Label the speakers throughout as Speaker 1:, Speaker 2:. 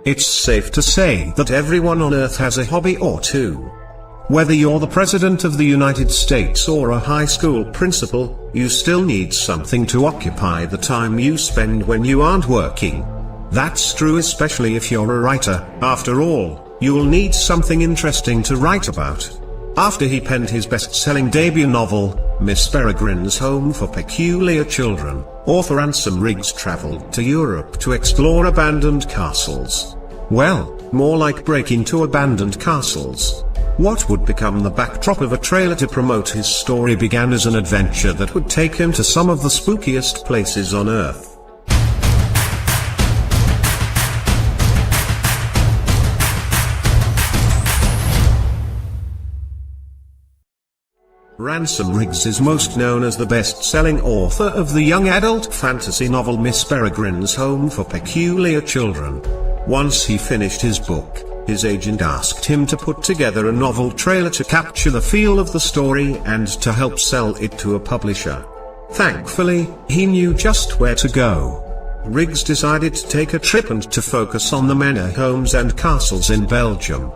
Speaker 1: It's safe to say that everyone on Earth has a hobby or two. Whether you're the President of the United States or a high school principal, you still need something to occupy the time you spend when you aren't working. That's true especially if you're a writer. After all, you'll need something interesting to write about. After he penned his best-selling debut novel, Miss Peregrine's Home for Peculiar Children, author Ransom Riggs traveled to Europe to explore abandoned castles. Well, more like break into abandoned castles. What would become the backdrop of a trailer to promote his story began as an adventure that would take him to some of the spookiest places on Earth. Ransom Riggs is most known as the best-selling author of the young adult fantasy novel Miss Peregrine's Home for Peculiar Children. Once he finished his book, his agent asked him to put together a novel trailer to capture the feel of the story and to help sell it to a publisher. Thankfully, he knew just where to go. Riggs decided to take a trip and to focus on the manor homes and castles in Belgium.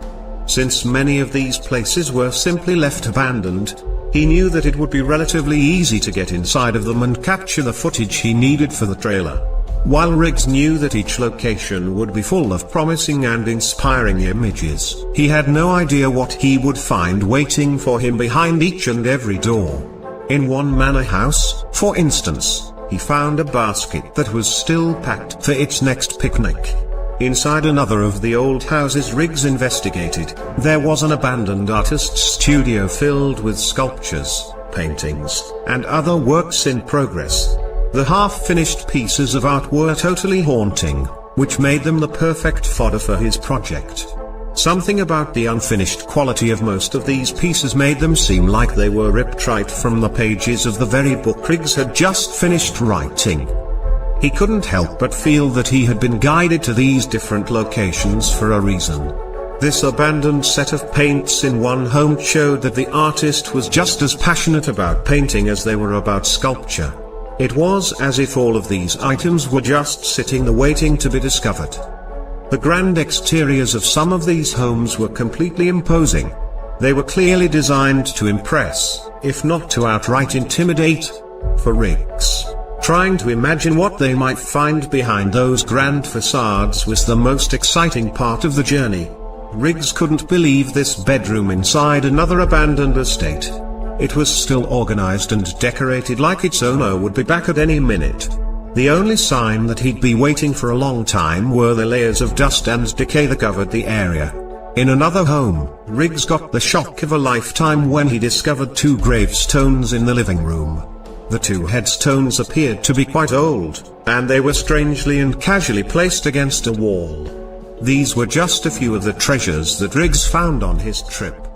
Speaker 1: Since many of these places were simply left abandoned, he knew that it would be relatively easy to get inside of them and capture the footage he needed for the trailer. While Riggs knew that each location would be full of promising and inspiring images, he had no idea what he would find waiting for him behind each and every door. In one manor house, for instance, he found a basket that was still packed for its next picnic. Inside another of the old houses Riggs investigated, there was an abandoned artist's studio filled with sculptures, paintings, and other works in progress. The half-finished pieces of art were totally haunting, which made them the perfect fodder for his project. Something about the unfinished quality of most of these pieces made them seem like they were ripped right from the pages of the very book Riggs had just finished writing. He couldn't help but feel that he had been guided to these different locations for a reason. This abandoned set of paints in one home showed that the artist was just as passionate about painting as they were about sculpture. It was as if all of these items were just sitting there waiting to be discovered. The grand exteriors of some of these homes were completely imposing. They were clearly designed to impress, if not to outright intimidate. For Riggs, trying to imagine what they might find behind those grand facades was the most exciting part of the journey. Riggs couldn't believe this bedroom inside another abandoned estate. It was still organized and decorated like its owner would be back at any minute. The only sign that he'd be waiting for a long time were the layers of dust and decay that covered the area. In another home, Riggs got the shock of a lifetime when he discovered two gravestones in the living room. The two headstones appeared to be quite old, and they were strangely and casually placed against a wall. These were just a few of the treasures that Riggs found on his trip.